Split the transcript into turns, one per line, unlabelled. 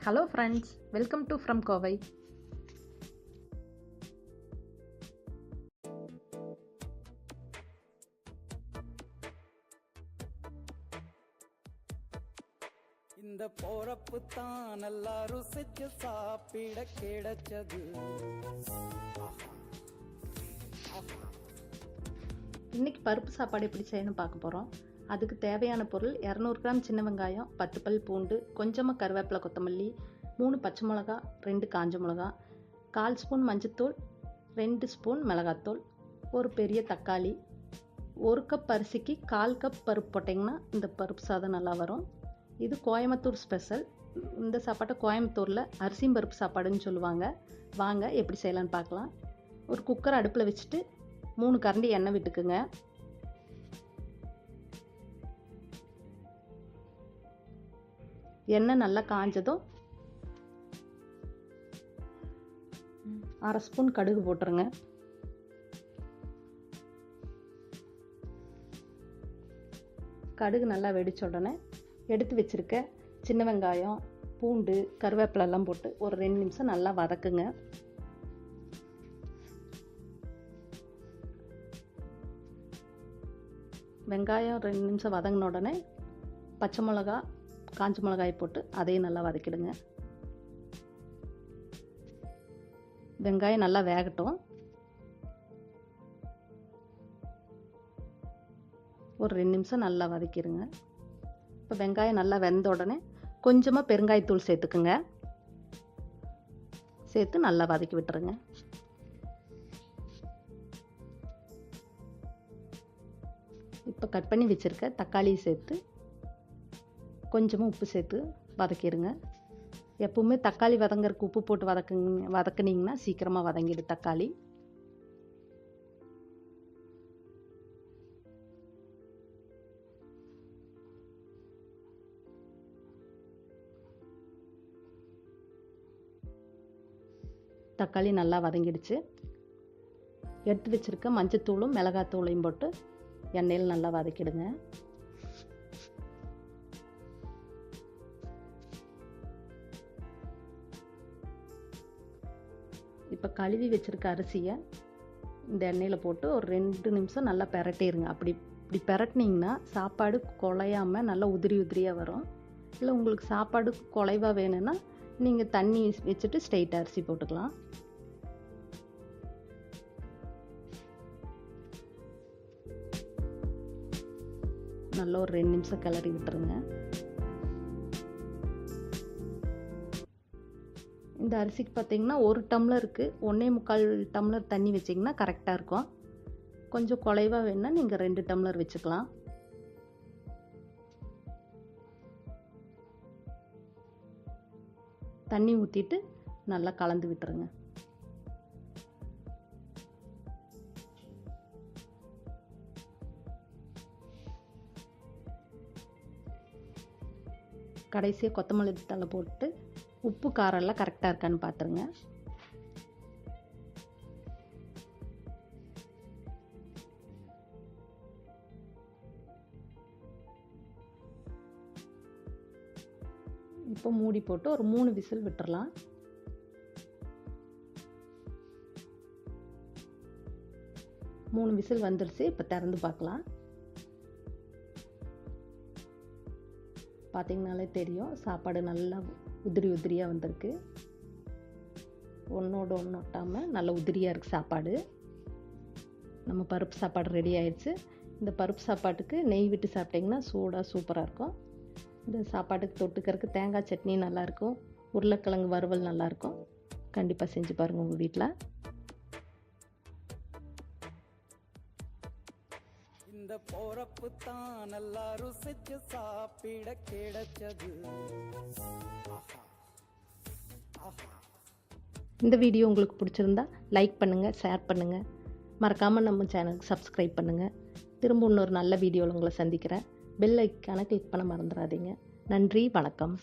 Hello friends, welcome to from KOVAI.
இந்த போறப்பு தான் நல்லா ருசிச்சு சாப்பிட கிடைச்சது.
இன்னைக்கு பருப்பு சாப்பாடு எப்படி செய்யணும் பார்க்க போகிறோம். அதுக்கு தேவையான பொருள் 200 கிராம் சின்ன வெங்காயம், 10 பல் பூண்டு, கொஞ்சமாக கருவேப்பிலை கொத்தமல்லி, 3 பச்சை மிளகா, 2 காஞ்ச மிளகா, 1/4 ஸ்பூன் மஞ்சத்தூள், 2 ஸ்பூன் மிளகாத்தூள், ஒரு பெரிய தக்காளி, 1 கப் அரிசிக்கு 1/4 கப் பருப்பு போட்டிங்கன்னா இந்த பருப்பு சாதம் நல்லா வரும். இது கோயம்புத்தூர் ஸ்பெஷல். இந்த சாப்பாட்டை கோயம்புத்தூரில் அரிசியும் பருப்பு சாப்பாடுன்னு சொல்லுவாங்க. வாங்க எப்படி செய்யலான்னு பார்க்கலாம். ஒரு குக்கர் அடுப்பில் வச்சுட்டு 3 கரண்டி எண்ணெய் விட்டுக்குங்க. எண்ணெய் நல்லா காஞ்சதும் 1/2 ஸ்பூன் கடுகு போட்டுருங்க. கடுகு நல்லா வெடிச்ச உடனே எடுத்து வச்சிருக்க சின்ன வெங்காயம், பூண்டு, கருவேப்பிலை எல்லாம் போட்டு ஒரு 2 நிமிஷம் நல்லா வதக்குங்க. வெங்காயம் 2 நிமிஷம் வதங்கின உடனே பச்சை மிளகா, காஞ்ச மிளகாய் போட்டு அதையும் நல்லா வதக்கிடுங்க. வெங்காயம் நல்லா வேகட்டும். ஒரு 2 நிமிஷம் நல்லா வதக்கிடுங்க. இப்போ வெங்காயம் நல்லா வெந்த உடனே கொஞ்சமாக பெருங்காயத்தூள் சேர்த்துக்குங்க. சேர்த்து நல்லா வதக்கி விட்டுருங்க. இப்போ கட் பண்ணி வச்சுருக்க தக்காளியை சேர்த்து கொஞ்சமாக உப்பு சேர்த்து வதக்கிடுங்க. எப்பவுமே தக்காளி வதங்கறதுக்கு உப்பு போட்டு வதக்குனீங்கன்னா சீக்கிரமாக வதங்கிடு தக்காளி. தக்காளி நல்லா வதங்கிடுச்சு. எடுத்து வச்சுருக்க மஞ்சத்தூளும் மிளகாத்தூளையும் போட்டு எண்ணெயில் நல்லா வதக்கிடுங்க. இப்போ கழுவி வச்சுருக்க அரிசியை இந்த எண்ணெயில் போட்டு ஒரு 2 நிமிஷம் நல்லா பெரட்டிடுங்க. இப்படி பெரட்டினீங்கன்னா சாப்பாடு குழையாமல் நல்லா உதிரி உதிரியாக வரும். இல்லை உங்களுக்கு சாப்பாடு குலைவாக வேணும்னா நீங்கள் தண்ணி வச்சுட்டு ஸ்ட்ரெயிட்டாக அரிசி போட்டுக்கலாம். நல்லா ஒரு 2 நிமிஷம் கிளறி விட்டுருங்க. இந்த அரிசிக்கு பார்த்தீங்கன்னா 1 டம்ளருக்கு 1.25 டம்ளர் தண்ணி வச்சிங்கன்னா கரெக்டாக இருக்கும். கொஞ்சம் குறைவாக வேணுன்னா நீங்கள் 2 டம்ளர் வச்சுக்கலாம். தண்ணி ஊற்றிட்டு நல்லா கலந்து விட்டுருங்க. கடைசியாக கொத்தமல்லி தழை போட்டு உப்பு காரம் எல்லாம் கரெக்டாக இருக்கான்னு பார்த்துருங்க. இப்போ மூடி போட்டு ஒரு 3 விசில் விட்டுறலாம். மூணு விசில் வந்துருச்சு. இப்போ திறந்து பார்க்கலாம். பார்த்தீங்கனாலே தெரியும் சாப்பாடு நல்லா உதிரி உதிரியாக வந்திருக்கு. ஒன்றோடு ஒன்று ஒட்டாமல் நல்லா உதிரியாக இருக்குது சாப்பாடு. நம்ம பருப்பு சாப்பாடு ரெடி ஆயிடுச்சு. இந்த பருப்பு சாப்பாட்டுக்கு நெய் விட்டு சாப்பிட்டிங்கன்னா சூடாக சூப்பராக இருக்கும். இந்த சாப்பாட்டுக்கு தொட்டுக்கிறதுக்கு தேங்காய் சட்னி நல்லாயிருக்கும். உருளைக்கிழங்கு வறுவல் நல்லாயிருக்கும். கண்டிப்பாக செஞ்சு பாருங்கள் உங்கள் வீட்டில்.
இந்த போறப்பு தான் நல்லா ருசிச்சு சாப்பிட கிடைச்சது.
இந்த வீடியோ உங்களுக்கு பிடிச்சிருந்தா லைக் பண்ணுங்கள், ஷேர் பண்ணுங்கள். மறக்காமல் நம்ம சேனலுக்கு சப்ஸ்கிரைப் பண்ணுங்கள். திரும்ப இன்னொரு நல்ல வீடியோவில் உங்களை சந்திக்கிறேன். பெல் ஐக்கானை கிளிக் பண்ண மறந்துடாதீங்க. நன்றி, வணக்கம்.